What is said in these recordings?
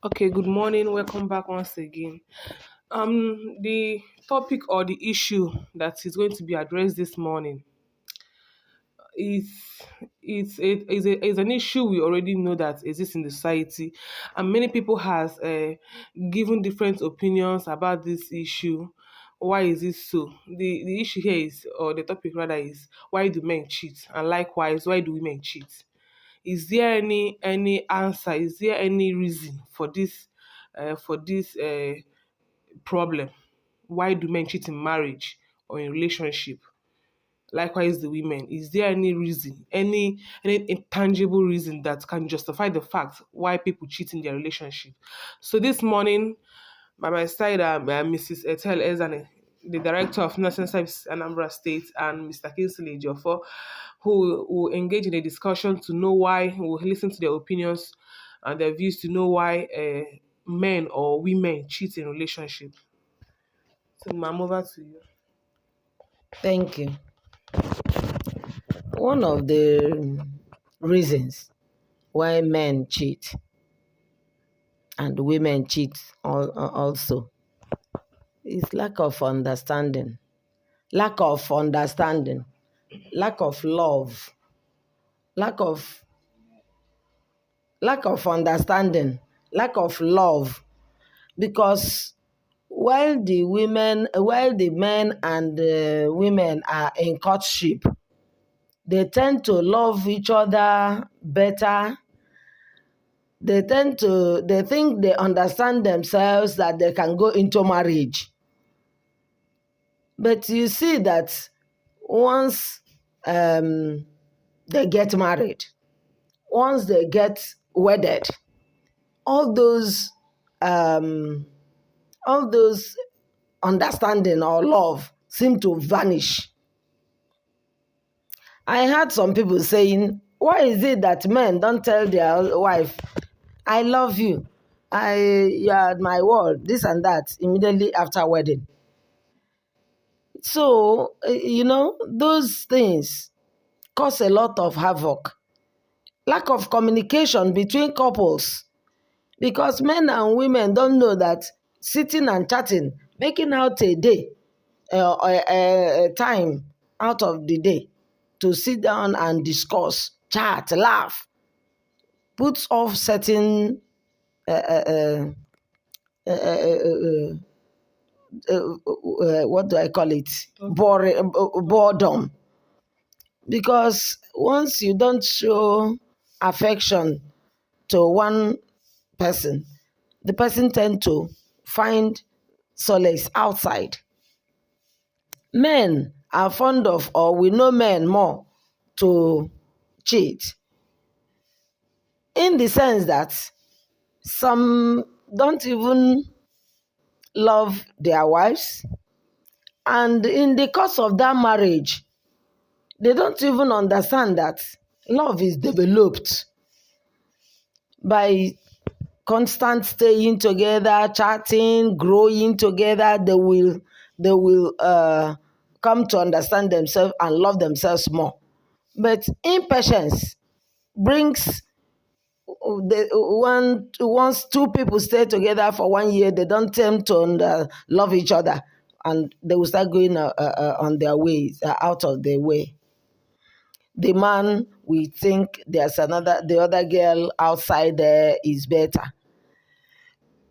Okay, good morning. Welcome back once again. The topic or the issue that is going to be addressed this morning is is an issue we already know that exists in the society, and many people has given different opinions about this issue. Why is this so? The issue here is, or the topic rather, is why do men cheat, and likewise why do women cheat? Is there any answer? Is there any reason for this problem? Why do men cheat in marriage or in relationship? Likewise, the women. Is there any reason, any intangible reason that can justify the fact why people cheat in their relationship? So this morning, by my side, Mrs. Etel Ezane, the Director of Nursing Service Anambra State, and Mr. Kinsley Jofo, who will engage in a discussion to know why, who will listen to their opinions and their views to know why men or women cheat in relationship. So, ma'am, over to you. Thank you. One of the reasons why men cheat and women cheat also is lack of understanding. Lack of understanding, lack of love, lack of understanding, lack of love. Because while the men and the women are in courtship, they tend to love each other better. They think they understand themselves, that they can go into marriage. But you see that once they get married, once they get wedded, all those um, all those understanding or love seem to vanish. I heard some people saying, why is it that men don't tell their wife, I love you, you are my world, this and that, immediately after wedding? So, those things cause a lot of havoc. Lack of communication between couples, because men and women don't know that sitting and chatting, making out a day, a time out of the day to sit down and discuss, chat, laugh, puts off certain uh, uh, uh, uh, what do I call it? Boredom. Because once you don't show affection to one person, the person tend to find solace outside. Men are fond of, or we know men more to cheat, in the sense that some don't even love their wives, and in the course of that marriage, they don't even understand that love is developed by constant staying together, chatting, growing together. They will come to understand themselves and love themselves more. But impatience brings once two people stay together for 1 year, they don't tend to love each other, and they will start going on their ways, out of their way. The man, we think the other girl outside there is better.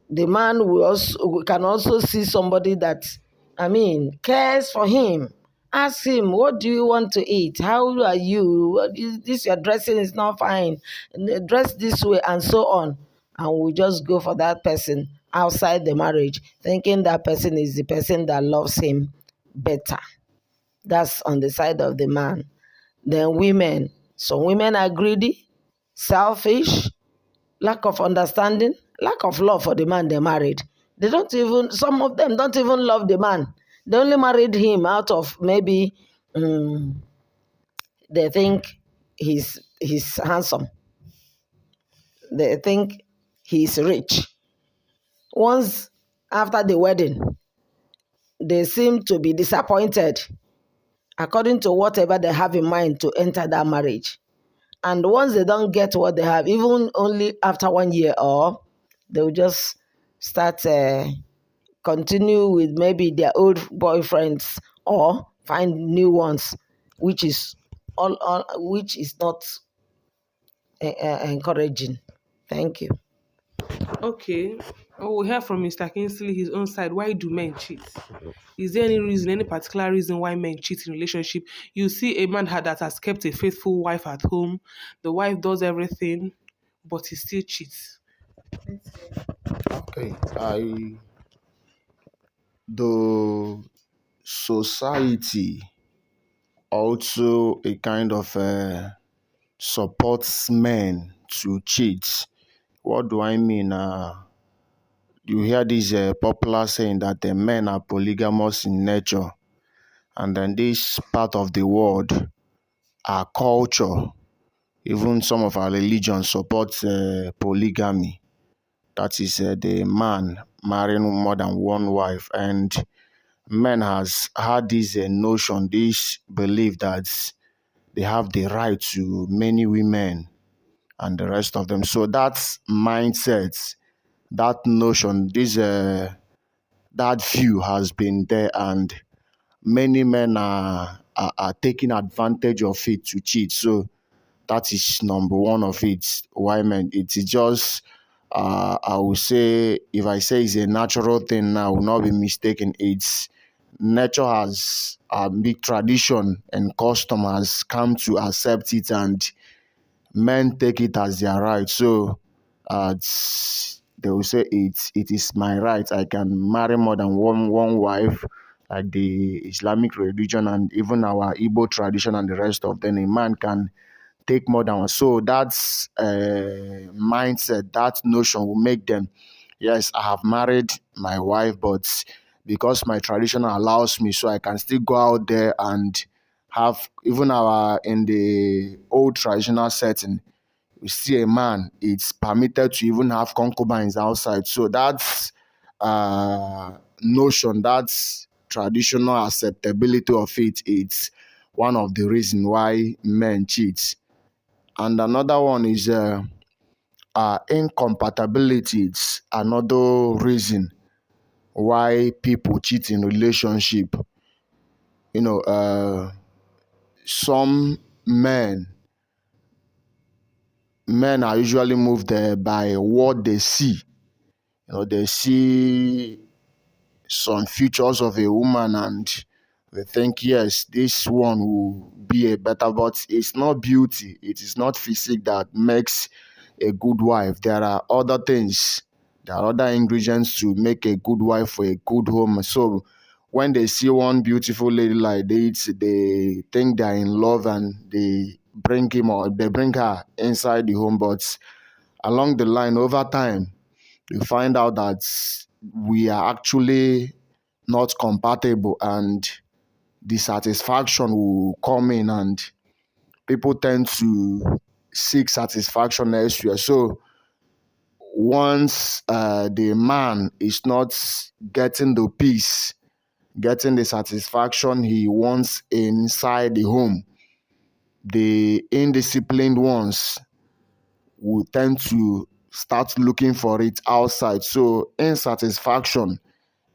The man we can also see somebody that, cares for him. Ask him, what do you want to eat? How are you? This your dressing is not fine. Dress this way, and so on. And we just go for that person outside the marriage, thinking that person is the person that loves him better. That's on the side of the man. Then women. Some women are greedy, selfish, lack of understanding, lack of love for the man they married. Some of them don't even love the man. They only married him out of maybe they think he's handsome. They think he's rich. Once after the wedding, they seem to be disappointed according to whatever they have in mind to enter that marriage. And once they don't get what they have, even only after 1 year or They'll just start continue with maybe their old boyfriends or find new ones, which is which is not encouraging. Thank you. Okay. Oh, we hear from Mr. Kingsley his own side. Why do men cheat? Is there any reason, any particular reason why men cheat in relationship? You see a man that has kept a faithful wife at home. The wife does everything, but he still cheats. Okay, the society also a kind of supports men to cheat. What do I mean? You hear this popular saying that the men are polygamous in nature, and then this part of the world, our culture, even some of our religions support polygamy. That is the man marrying more than one wife, and men has had this notion, this belief that they have the right to many women and the rest of them. So that mindset, that notion, this that view has been there, and many men are taking advantage of it to cheat. So that is number one of it. Why men? It is just I would say, if I say it's a natural thing now, I will not be mistaken. It's nature has a big tradition and custom has come to accept it, and men take it as their right. So they will say it is my right. I can marry more than one wife, like the Islamic religion and even our Igbo tradition and the rest of them. A man can take more than one. So that's mindset, that notion will make them, yes, I have married my wife, but because my tradition allows me, so I can still go out there and have, even our in the old traditional setting, we see a man, it's permitted to even have concubines outside. So that's notion, that's traditional acceptability of it. It's one of the reasons why men cheat. And another one is incompatibility. It's another reason why people cheat in relationship. You know, some men are usually moved by what they see. You know, they see some features of a woman and they think, yes, this one will be a better, but it's not beauty, it is not physique that makes a good wife. There are other things, there are other ingredients to make a good wife for a good home. So when they see one beautiful lady like this, they think they are in love and they bring him or they bring her inside the home. But along the line, over time, you find out that we are actually not compatible, and dissatisfaction will come in, and people tend to seek satisfaction elsewhere. So once the man is not getting the peace, getting the satisfaction he wants inside the home, the indisciplined ones will tend to start looking for it outside. So insatisfaction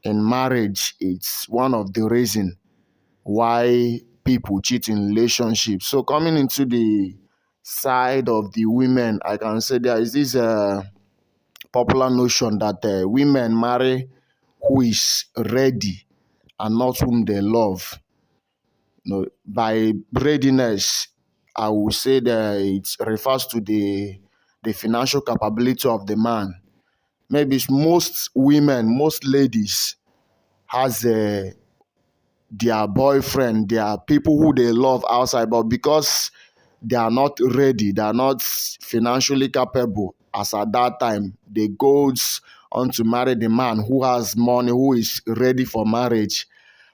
in marriage, it's one of the reasons why people cheat in relationships. So coming into the side of the women, I can say there is this popular notion that women marry who is ready and not whom they love. You know, by readiness, I would say that it refers to the financial capability of the man. Maybe most women, most ladies has their boyfriend, their people who they love outside, but because they are not ready, they are not financially capable as at that time, they goes on to marry the man who has money, who is ready for marriage.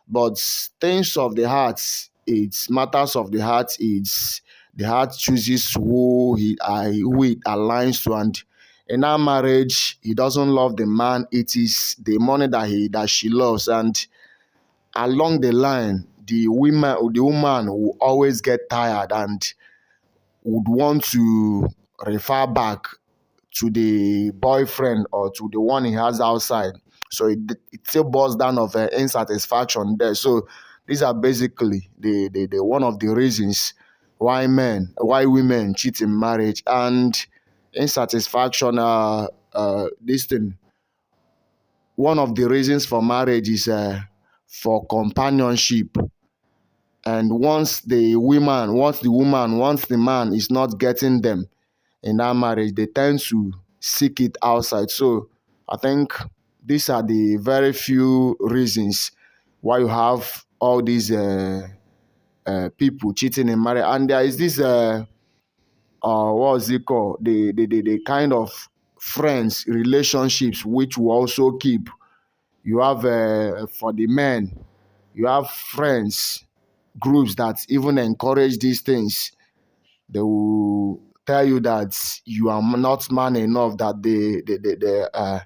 But things of the heart, it's matters of the heart, it's the heart chooses who it aligns to. And in our marriage, he doesn't love the man, it is the money that she loves. And along the line, the woman will always get tired and would want to refer back to the boyfriend or to the one he has outside. So it still boils down of insatisfaction there. So these are basically the one of the reasons why women cheat in marriage. And insatisfaction. This thing, one of the reasons for marriage is for companionship. And once the man is not getting them in that marriage, they tend to seek it outside. So I think these are the very few reasons why you have all these people cheating in marriage. And there is this what was it called? The kind of friends relationships which will also keep. You have for the men, you have friends groups that even encourage these things. They will tell you that you are not man enough, that the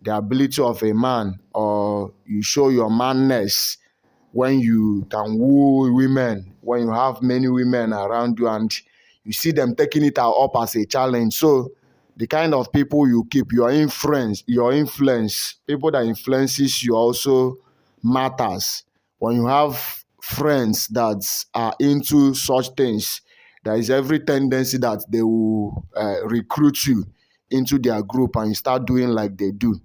ability of a man, or you show your manness when you can woo women, when you have many women around you and you see them taking it up as a challenge. So the kind of people you keep, your influence, people that influences you also matters. When you have friends that are into such things, there is every tendency that they will recruit you into their group and you start doing like they do.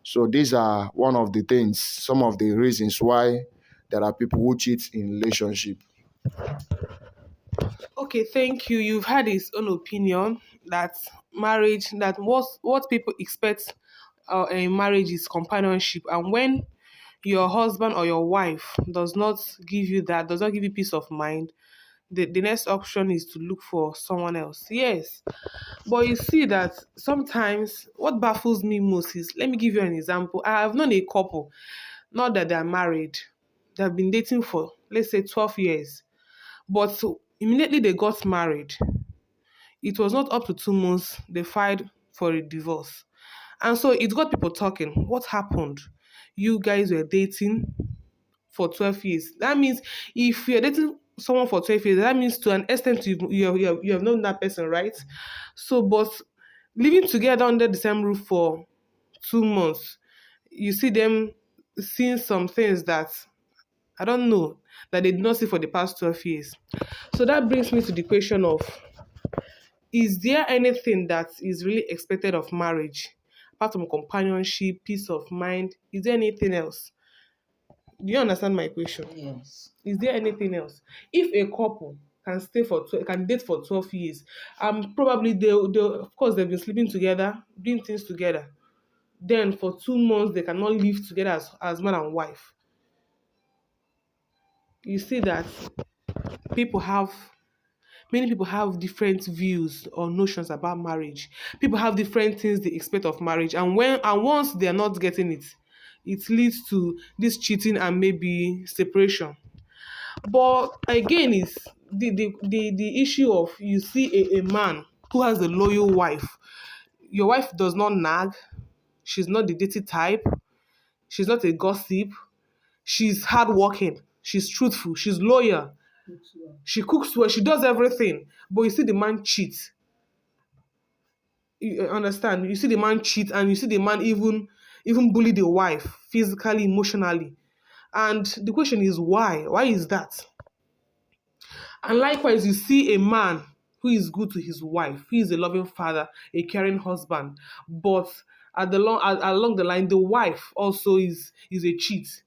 So these are one of the things, some of the reasons why there are people who cheat in relationship. Okay, thank you. You've had his own opinion that marriage, that what people expect in marriage is companionship, and when your husband or your wife does not give you peace of mind, the next option is to look for someone else. Yes, but you see that sometimes what baffles me most is, let me give you an example. I have known a couple, not that they're married, they've been dating for, let's say, 12 years. But immediately they got married, it was not up to 2 months, they filed for a divorce. And so it got people talking. What happened? You guys were dating for 12 years. That means if you're dating someone for 12 years, that means to an extent you have known that person, right? So, but living together under the same roof for 2 months, you see them seeing some things that I don't know, that they did not see for the past 12 years. So that brings me to the question of, is there anything that is really expected of marriage? Apart from companionship, peace of mind, is there anything else? Do you understand my question? Yes. Is there anything else? If a couple can date for 12 years, probably they of course they've been sleeping together, doing things together. Then for 2 months they cannot live together as man and wife. You see that people have many people have different views or notions about marriage. People have different things they expect of marriage, and once they are not getting it, it leads to this cheating and maybe separation. But again, is the issue of, you see a man who has a loyal wife. Your wife does not nag. She's not the dirty type. She's not a gossip. She's hardworking. She's truthful. She's loyal. She cooks well. She does everything. But you see the man cheat. You understand? You see the man cheat, and you see the man even bully the wife physically, emotionally. And the question is why? Why is that? And likewise, you see a man who is good to his wife, who is a loving father, a caring husband, but along the line, the wife also is a cheat.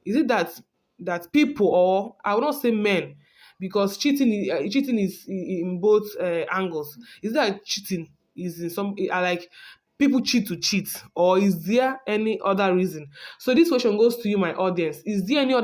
Is it that people, or I will not say men, because cheating is in both angles. Is that cheating is in some like people cheat to cheat, or is there any other reason? So this question goes to you, my audience. Is there any other